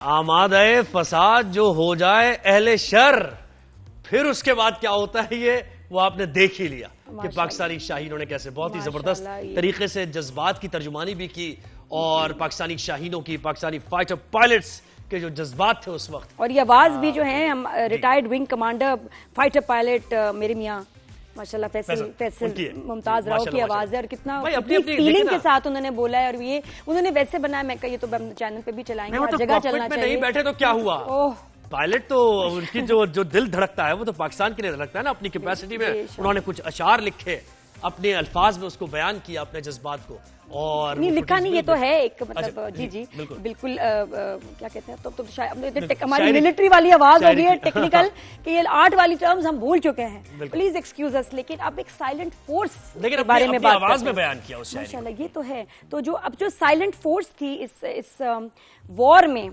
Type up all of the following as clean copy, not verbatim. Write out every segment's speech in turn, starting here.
आमादे फसाद जो हो जाए अहले शर, फिर उसके बाद क्या होता है ये वो आपने देख ही लिया कि पाकिस्तानी शाहीनों ने कैसे बहुत ही जबरदस्त तरीके से जज्बात की तर्जुमानी भी की और पाकिस्तानी शाहीनों की, पाकिस्तानी फाइटर पायलट्स के जो जज्बात थे उस वक्त, और ये आवाज भी जो है हम retired wing commander fighter pilot मेरे मियाँ माशाल्लाह फैसल मुमताज राव की आवाज है और कितना फीलिंग के साथ उन्होंने बोला है। और ये उन्होंने वैसे बनाया, मैं ये तो चैनल पे भी चलाएंगे, हर जगह चलना चाहिए। नहीं बैठे तो क्या हुआ, पायलट तो उनकी जो दिल धड़कता है वो तो पाकिस्तान के लिए धड़कता है ना। अपनी कैपेसिटी में उन्होंने कुछ अशार लिखे, अपने अल्फाज में उसको बयान किया, अपने जज्बात को। और नहीं लिखा नहीं, ये तो है एक मतलब जी बिल्कुल क्या कहते हैं तो शायद हमारी मिलिट्री वाली आवाज हो गई है टेक्निकल कि ये आर्ट वाली टर्म्स हम भूल चुके हैं, प्लीज एक्सक्यूज अस। लेकिन अब एक साइलेंट फोर्स के बारे में बात आवाज में बयान किया उस माशाल्लाह, ये तो है। तो जो अब जो साइलेंट फोर्स थी इस वॉर में,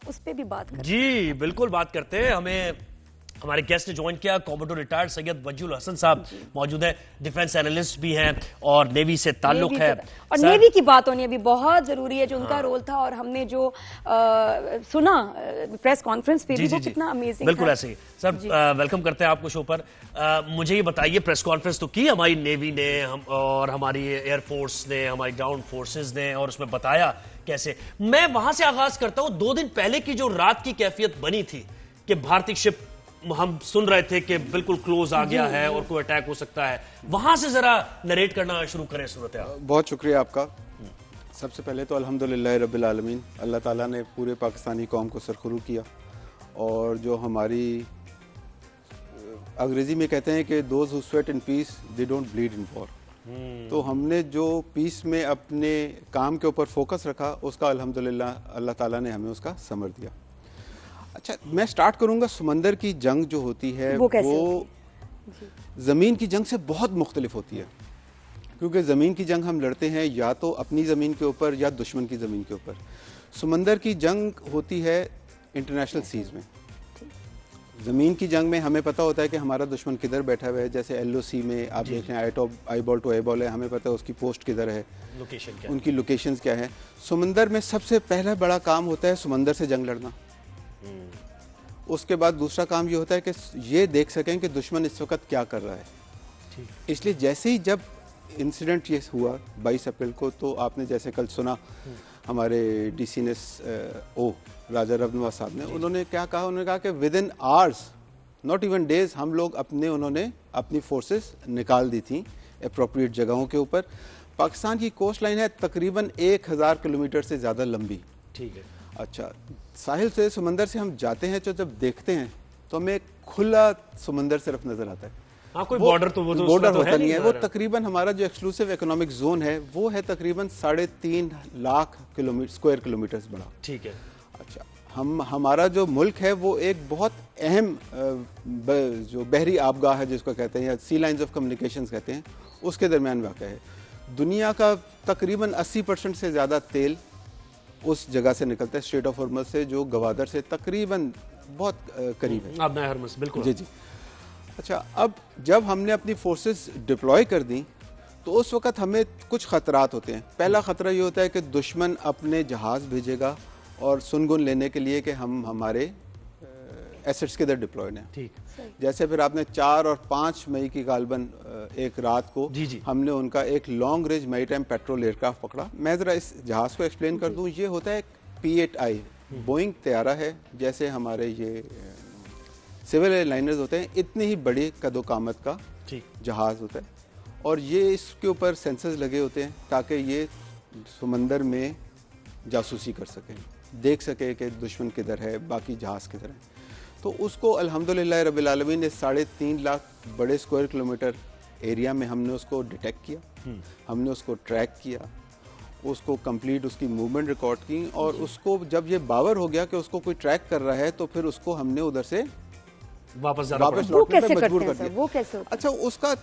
उस पर भी बात करते हैं। जी बिल्कुल बात करते हैं। हमें हमारे गेस्ट ने ज्वाइन किया, कॉमोडोर रिटायर्ड सैयद वज्जुल हसन साहब मौजूद है, डिफेंस एनालिस्ट भी हैं और नेवी से ताल्लुक है। और नेवी की बात होनी अभी बहुत जरूरी है, जो उनका रोल था और हमने जो सुना प्रेस कॉन्फ्रेंस पे भी वो कितना अमेजिंग। बिल्कुल ऐसे ही सर, वेलकम करते हैं आपको शो पर। मुझे ये बताइए, प्रेस कॉन्फ्रेंस तो की हमारी नेवी ने और हमारी एयरफोर्स ने, हमारी ग्राउंड फोर्सेज ने, और उसमें बताया कैसे। मैं वहां से आगाज करता हूं, 2 दिन पहले की जो रात की कैफियत बनी थी कि भारतीय शिप, हम सुन रहे थे कि बिल्कुल क्लोज आ गया है और कोई अटैक हो सकता है, वहां से जरा नरेट करना शुरू करें सूरत हाल। बहुत शुक्रिया आपका। सबसे पहले तो अल्हम्दुलिल्लाह रब्बिल आलमीन, अल्लाह ताला ने पूरे पाकिस्तानी कौम को सरखुरू किया। और जो हमारी अंग्रेजी में कहते हैं कि those who sweat in peace they don't bleed in war, तो हमने जो पीस में अपने काम के ऊपर फोकस रखा, उसका अल्हम्दुलिल्लाह अल्लाह ताला ने हमें उसका समर दिया। अच्छा, मैं स्टार्ट करूंगा। समंदर की जंग जो होती है वो ज़मीन की जंग से बहुत मुख्तलिफ होती है, क्योंकि ज़मीन की जंग हम लड़ते हैं या तो अपनी ज़मीन के ऊपर या दुश्मन की ज़मीन के ऊपर। समंदर की जंग होती है इंटरनेशनल सीज में। ज़मीन की जंग में हमें पता होता है कि हमारा दुश्मन किधर बैठा हुआ है। जैसे LOC में आप देख रहे हैं आईबॉल टू आईबॉल है, हमें पता है उसकी पोस्ट किधर है, उनकी लोकेशंस क्या है। समंदर में सबसे पहला बड़ा काम होता है समंदर से जंग लड़ना। उसके बाद दूसरा काम ये होता है कि ये देख सकें कि दुश्मन इस वक्त क्या कर रहा है। इसलिए जैसे ही जब इंसिडेंट ये हुआ 22 अप्रैल को, तो आपने जैसे कल सुना हमारे DCNS राजा रवनवा साहब ने, उन्होंने क्या कहा, उन्होंने कहा कि with in hours, not even days, हम लोग उन्होंने अपनी फोर्सेस निकाल दी थी अप्रोप्रिएट जगहों के ऊपर। पाकिस्तान की कोस्ट लाइन है तकरीबन 1000 किलोमीटर से ज़्यादा लंबी। ठीक है। अच्छा, साहिल से समंदर से हम जाते हैं तो जब देखते हैं तो हमें खुला समंदर सिर्फ नजर आता है। हाँ, कोई बॉर्डर तो बॉर्डर होता नहीं है। वो तकरीबन हमारा जो एक्सक्लूसिव इकोनॉमिक जोन है वो है तकरीबन 3.5 लाख स्क्वायर किलोमीटर बड़ा। ठीक है। अच्छा, हमारा जो मुल्क है वो एक बहुत अहम जो बहरी आबगाह है जिसको कहते हैं, या सी लाइन्स ऑफ कम्युनिकेशन कहते हैं, उसके दरमियान वाक़ है। दुनिया का तकरीबन 80% से ज़्यादा तेल उस जगह से निकलता है, स्ट्रेट ऑफ हॉर्मज़ से, जो गवादर से तकरीबन बहुत करीब है। बिल्कुल। जी जी। अच्छा, अब जब हमने अपनी फोर्सेस डिप्लॉय कर दी तो उस वक्त हमें कुछ ख़तरात होते हैं। पहला ख़तरा ये होता है कि दुश्मन अपने जहाज़ भेजेगा और सुनगुन लेने के लिए कि हम हमारे एसेट्स किधर डिप्लॉयड हैं। ठीक। जैसे फिर आपने 4 और 5 मई की गालबन एक रात को हमने उनका एक long range maritime petrol aircraft पकड़ा। मैं ज़रा इस जहाज़ को एक्सप्लेन कर दूं। ये होता है P-8I बोइंग तैयारा है, जैसे हमारे ये सिविल एयरलाइनर्स होते हैं, इतनी ही बड़ी कदो कामत का जहाज़ होता है। और ये इसके ऊपर सेंसर्स लगे होते हैं ताकि ये समंदर में जासूसी कर सकें, देख सके कि दुश्मन किधर है, बाकी जहाज़ किधर है। तो उसको अल्हम्दुलिल्लाह रब्बिल आलमीन ने 3.5 लाख बड़े स्क्वायर किलोमीटर एरिया में हमने उसको डिटेक्ट किया, हमने उसको ट्रैक किया, उसको कंप्लीट उसकी मूवमेंट रिकॉर्ड की, और उसको जब ये बावर हो गया कि उसको कोई ट्रैक कर रहा है तो फिर उसको हमने उधर से वापस लौटने पे मजबूर कर दिया। वो कैसे होता है? अच्छा,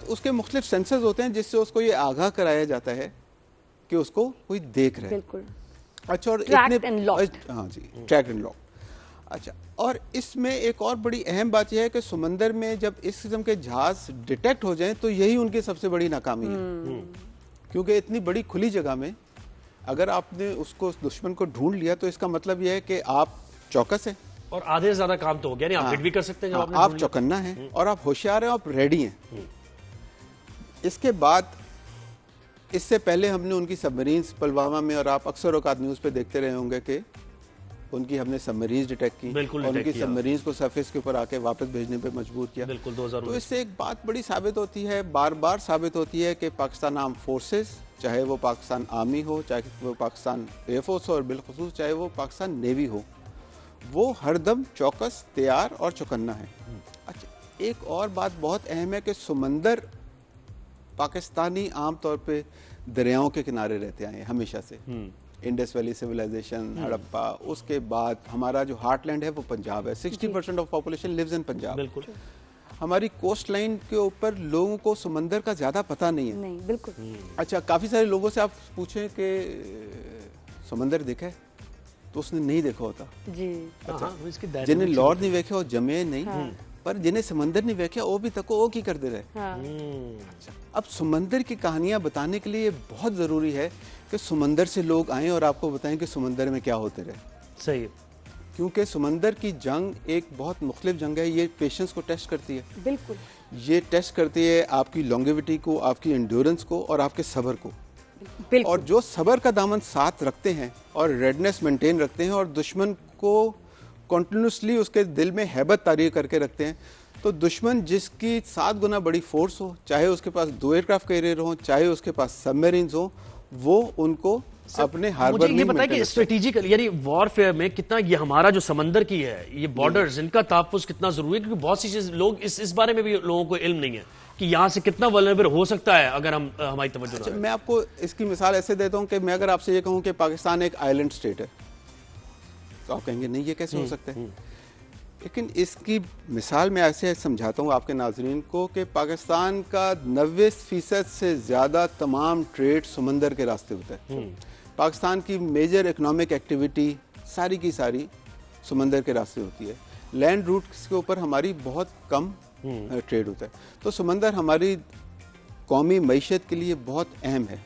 उसके मुख्तलिफ सेंसर्स होते हैं जिससे उसको ये आगाह कराया जाता है कि उसको कोई देख रहा है। बिल्कुल। अच्छा, और हाँ जी, ट्रैक्ड एंड लॉक। अच्छा, और इसमें एक और बड़ी अहम बात यह है कि समंदर में जब इस किस्म के जहाज डिटेक्ट हो जाएं तो यही उनकी सबसे बड़ी नाकामी है, क्योंकि इतनी बड़ी खुली जगह में अगर आपने उसको दुश्मन को ढूंढ लिया तो इसका मतलब यह है कि आप चौकस है और आधे से ज्यादा काम तो हो गया नहीं, आप हिट भी कर सकते हैं जब आपने आप चौकन्ना हैं और आप होशियार हैं, आप रेडी हैं। इसके बाद इससे पहले हमने उनकी सबमरीन्स पुलवामा में, और आप अक्सर औकात न्यूज पे देखते रहे होंगे कि उनकी हमने सबमरीन्स डिटेक्ट की और उनकी सबमरीन्स को सरफेस के ऊपर आके वापस भेजने पे मजबूर किया। बिल्कुल 2000। तो इससे एक बात बड़ी साबित होती है, बार बार साबित होती है कि पाकिस्तान आर्म फोर्सेस, चाहे वो पाकिस्तान आर्मी हो, चाहे वो पाकिस्तान एयरफोर्स हो, और बिलखुसूस चाहे वो पाकिस्तान नेवी हो, वो हरदम चौकस, तैयार और चौकन्ना है। अच्छा, एक और बात बहुत अहम है कि समंदर, पाकिस्तानी आमतौर पे दरियाओं के किनारे रहते आए हमेशा से। इंडस वैली सिविलाइजेशन, हड़प्पा, उसके बाद हमारा जो हार्टलैंड है वो पंजाब है। 60% of population lives in Punjab. बिल्कुल। हमारी कोस्ट लाइन के ऊपर लोगों को समंदर का ज्यादा पता नहीं है। नहीं, बिल्कुल। अच्छा, काफी सारे लोगों से आप पूछें कि समंदर देखा है तो उसने नहीं देखा होता जी। अच्छा, जिन्हें लॉर्ड नहीं देखे वो जमे नहीं, पर जिन्हें समंदर नहीं देखा वो भी तको वो की कर दे रहे। अच्छा, अब समंदर की कहानियां बताने के लिए बहुत जरूरी है कि समंदर से लोग आए और आपको बताएं कि समंदर में क्या होते रहे। सही है, क्योंकि समंदर की जंग एक बहुत मुख्तलिफ जंग है। ये पेशेंस को टेस्ट करती है। बिल्कुल। ये टेस्ट करती है आपकी लॉन्गेविटी को, आपकी एंड्योरेंस को और आपके सब्र को। और जो सब्र का दामन साथ रखते हैं और रेडनेस मेंटेन रखते हैं और दुश्मन को कॉन्टिन्यूसली उसके दिल में हैबत तारी करके रखते हैं, तो दुश्मन जिसकी 7 गुना बड़ी फोर्स हो, चाहे उसके पास 2 एयरक्राफ्ट कैरियर हो, चाहे उसके पास सबमरीन्स हो, वो उनको अपने हार्बर में। मुझे ये बताइए कि स्ट्रेटेजिकल यानी वॉरफेयर में कितना ये हमारा जो समंदर की है, ये बॉर्डर्स, इनका तहफ्फुज़ कितना जरूरी है, क्योंकि बहुत सी चीज लोग इस बारे में भी लोगों को इल्म नहीं है कि यहाँ से कितना वल्नरेबल हो सकता है अगर हम हमारी तवज्जो ना। मैं आपको इसकी मिसाल ऐसे देता हूँ कि मैं अगर आपसे ये कहूँ कि पाकिस्तान एक आइलैंड स्टेट है, तो आप कहेंगे नहीं ये कैसे हो सकता है। लेकिन इसकी मिसाल मैं ऐसे समझाता हूँ आपके नाजरीन को कि पाकिस्तान का 90% से ज्यादा तमाम ट्रेड समंदर के रास्ते होता है। पाकिस्तान की मेजर इकोनॉमिक एक्टिविटी सारी की सारी समंदर के रास्ते होती है। लैंड रूट्स के ऊपर हमारी बहुत कम ट्रेड होता है। तो समंदर हमारी कौमी मईशत के लिए बहुत अहम है।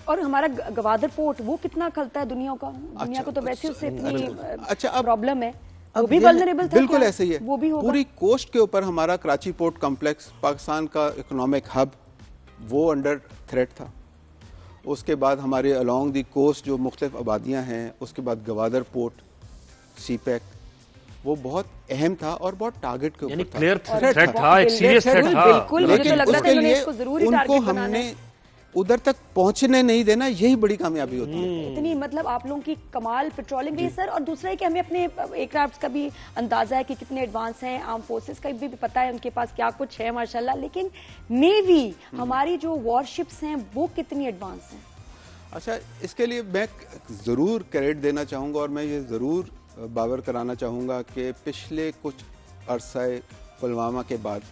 और हमारा गवादर पोर्ट वो कितना खलता है दुनिया को तो वैसे उससे इतनी प्रॉब्लम है, वो भी वल्नरेबल था। बिल्कुल ऐसे ही है, वो भी होगा। पूरी कोस्ट के ऊपर हमारा कराची पोर्ट कॉम्प्लेक्स, पाकिस्तान का इकोनॉमिक हब, वो अंडर थ्रेट था। उसके बाद हमारे अलोंग दी कोस्ट जो मुख्तलिफ आबादियां हैं, उसके बाद गवादर पोर्ट, सीपैक, वो बहुत अहम था और बहुत टारगेट के ऊपर था। क्लियर थ्रेट था, एक सीरियस थ्रेट था। बिल्कुल, मुझे तो लगता उसके था लिए इसको जरूरी उनको टारगेट बनाना हमने है। उधर तक पहुंचने नहीं देना, यही बड़ी कामयाबी होती है। इतनी मतलब आप लोगों की कमाल पेट्रोलिंग भी सर, और दूसरा है कि हमें अपने एयरक्राफ्ट का भी अंदाजा है कि कितने एडवांस हैं, आर्म फोर्सेस का भी पता है उनके पास क्या कुछ है माशाल्लाह। लेकिन नेवी हमारी जो वॉरशिप्स हैं वो कितनी एडवांस हैं? अच्छा, इसके लिए मैं जरूर क्रेडिट देना चाहूंगा और मैं ये जरूर बावर कराना चाहूँगा कि पिछले कुछ अरसे पुलवामा के बाद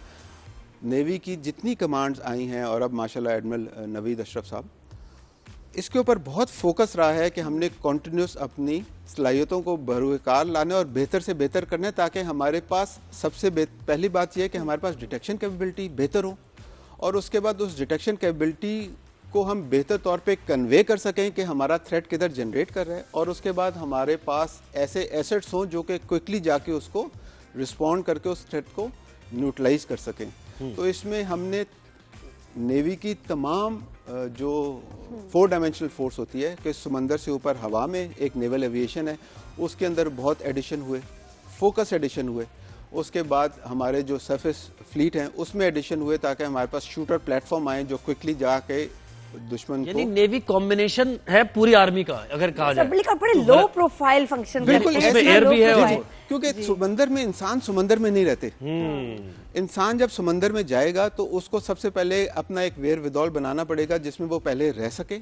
नेवी की जितनी कमांड्स आई हैं, और अब माशाल्लाह एडमिरल नवीद अशरफ साहब, इसके ऊपर बहुत फोकस रहा है कि हमने कॉन्टिन्यूस अपनी सलाहियतों को बरूकार लाने और बेहतर से बेहतर करने, ताकि हमारे पास सबसे पहली बात यह है कि हमारे पास डिटेक्शन कैपेबिलिटी बेहतर हो, और उसके बाद उस डिटेक्शन कैपेबिलिटी को हम बेहतर तौर पे कन्वे कर सकें कि हमारा थ्रेट किधर जनरेट कर रहा है, और उसके बाद हमारे पास ऐसे एसेट्स हों जो कि क्विकली जाके उसको रिस्पॉन्ड करके उस थ्रेट को न्यूट्रलाइज कर सकें। तो इसमें हमने नेवी की तमाम जो 4 डायमेंशनल फोर्स होती है कि समंदर से ऊपर हवा में एक नेवल एविएशन है, उसके अंदर बहुत एडिशन हुए, फोकस एडिशन हुए। उसके बाद हमारे जो सरफेस फ्लीट हैं उसमें एडिशन हुए, ताकि हमारे पास शूटर प्लेटफॉर्म आए जो क्विकली जाके दुश्मन यानी नेवी कॉम्बिनेशन है पूरी आर्मी का अगर कहा जाए, बड़े लो प्रोफाइल फंक्शन बिल्कुल करते हैं। इसमें एयर भी है, क्योंकि समंदर में इंसान समंदर में नहीं रहते। इंसान जब समंदर में जाएगा तो उसको सबसे पहले अपना एक वेयर विदॉल बनाना पड़ेगा जिसमें वो पहले रह सके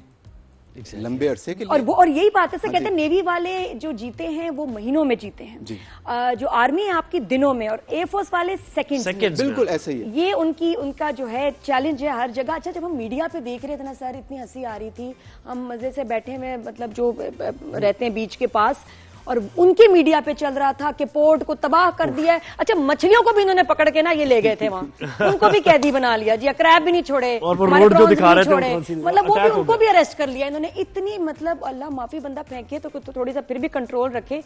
लंबे अरसे के लिए। और यही बात है सर, कहते हैं नेवी वाले जो जीते हैं वो महीनों में जीते हैं, जो आर्मी है आपकी दिनों में, और एयरफोर्स वाले सेकंड्स। बिल्कुल ऐसे ही है। ये उनका जो है चैलेंज है हर जगह। अच्छा, जब हम मीडिया पे देख रहे थे ना सर, इतनी हंसी आ रही थी, हम मजे से बैठे हुए मतलब जो रहते हैं बीच के पास, और उनकी मीडिया पे चल रहा था कि पोर्ट को तबाह कर दिया है। अच्छा, मछलियों को भी इन्होंने पकड़ के ना ये ले गए थे वहां, उनको भी कैदी बना लिया जी, क्रैब भी नहीं छोड़े, मतलब वो भी उनको भी अरेस्ट कर लिया इन्होंने। इतनी मतलब अल्लाह माफी बंदा फेंके तो थोड़ी सा फिर भी कंट्रोल रखे।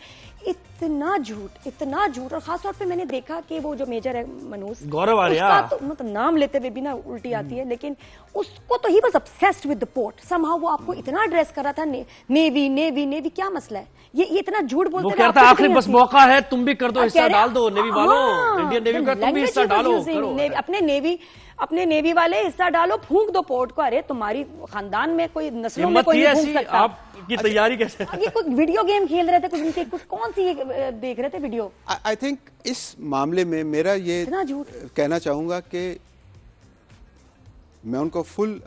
इतना झूठ। और खासतौर पे मैंने देखा कि वो जो मेजर है मनोज गौरव आर्या, तो मतलब नाम लेते हुए भी ना उल्टी आती है, लेकिन उसको तो he was obsessed with the port. Somehow वो आपको इतना एड्रेस कर रहा था, नेवी क्या मसला है, ये इतना झूठ बोलते वो कहता है आखिरी बस मौका है, तुम भी कर दो, हिस्सा डाल दो नेवी वालों, इंडियन नेवी का तुम भी हिस्सा डालो, अपने नेवी वाले हिस्सा डालो, फूंक दो पोर्ट को। अरे तुम्हारी खानदान में कोई नस्लों में कोई नहीं फूंक सकता। आपकी तैयारी कैसे? ये कोई वीडियो गेम खेल रहे थे, कुछ कौन सी देख रहे थे वीडियो? आई थिंक इस मामले में मेरा ये कहना चाहूंगा कि मैं उनको फुल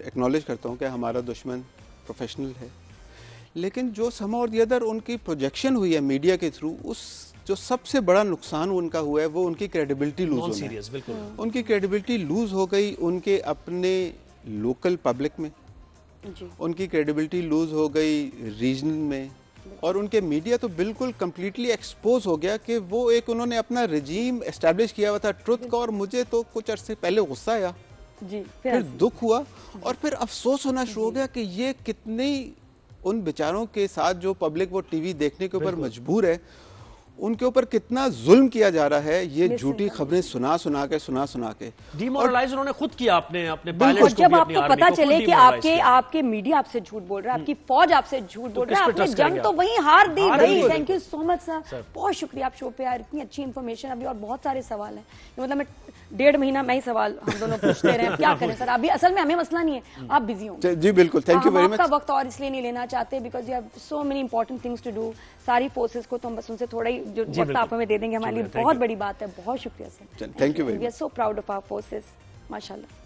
एक्नॉलेज करता हूं कि हमारा दुश्मन प्रोफेशनल है, लेकिन जो समा और अदर उनकी प्रोजेक्शन हुई है मीडिया के थ्रू, उस जो सबसे बड़ा नुकसान उनका हुआ है वो उनकी क्रेडिबिलिटी लूज होना है। उनकी क्रेडिबिलिटी लूज हो गई उनके अपने लोकल पब्लिक में, उनकी क्रेडिबिलिटी लूज हो गई रीजनल में, और उनके मीडिया तो बिल्कुल कंप्लीटली एक्सपोज हो गया कि वो एक उन्होंने अपना रजीम एस्टैब्लिश किया हुआ था ट्रुथ का। और मुझे तो कुछ अरसे पहले गुस्सा आया जी, फिर दुख हुआ और फिर अफसोस होना शुरू हो गया कि ये कितनी उन बेचारों के साथ जो पब्लिक वो टीवी देखने के ऊपर मजबूर है, उनके ऊपर कितना जुल्म किया जा रहा है, ये झूठी खबरें सुना सुना के डिमोरलाइज उन्होंने खुद किया अपने पायलट्स को। जब आपको पता चले कि आपके मीडिया आपसे झूठ बोल रहा है, आपकी फौज आपसे झूठ बोल रहा है, आपने जंग तो वहीं हार दी भाई। Thank you so much sir, बहुत शुक्रिया आप शो पे आए, इतनी अच्छी इन्फॉर्मेशन। अभी और बहुत सारे सवाल हैं, मतलब मैं 1.5 महीना मैं ही सवाल हम दोनों पूछते रहे, क्या करें सर। अभी असल में हमें मसला नहीं है, आप बिजी हो। जी बिल्कुल, थैंक यू वेरी मच। आपका वक्त और इसलिए नहीं लेना चाहते because you have so many important things to do. सारी फोर्सेस को तो हम बस उनसे थोड़ा ही जो वक्त आप हमें दे देंगे, हमारे लिए बहुत बड़ी बात है। बहुत शुक्रिया sir, thank you very much. We are so proud of our forces, माशाल्लाह।